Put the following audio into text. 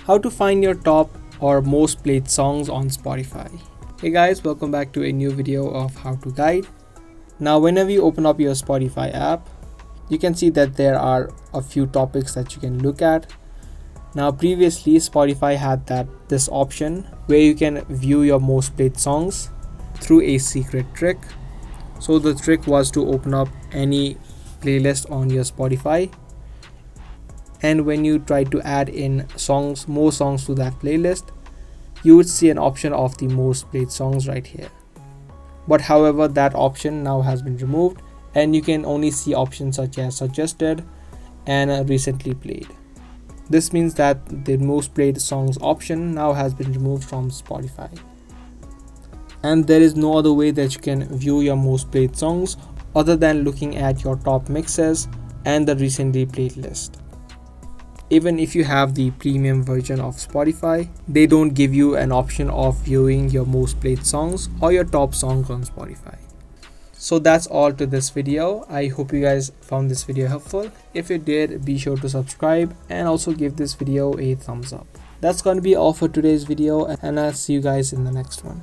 How to find your top or most played songs on Spotify. Hey guys, welcome back to a new video of How to Guide. Now whenever you open up your Spotify app, you can see that there are a few topics that you can look at. Now previously Spotify had this option where you can view your most played songs through a secret trick. So the trick was to open up any playlist on your Spotify, and when you try to add in more songs to that playlist, you would see an option of the most played songs right here. But however, that option now has been removed and you can only see options such as suggested and recently played. This means that the most played songs option now has been removed from Spotify. And there is no other way that you can view your most played songs other than looking at your top mixes and the recently played list. Even if you have the premium version of Spotify, they don't give you an option of viewing your most played songs or your top songs on Spotify. So that's all to this video. I hope you guys found this video helpful. If you did, be sure to subscribe and also give this video a thumbs up. That's going to be all for today's video, and I'll see you guys in the next one.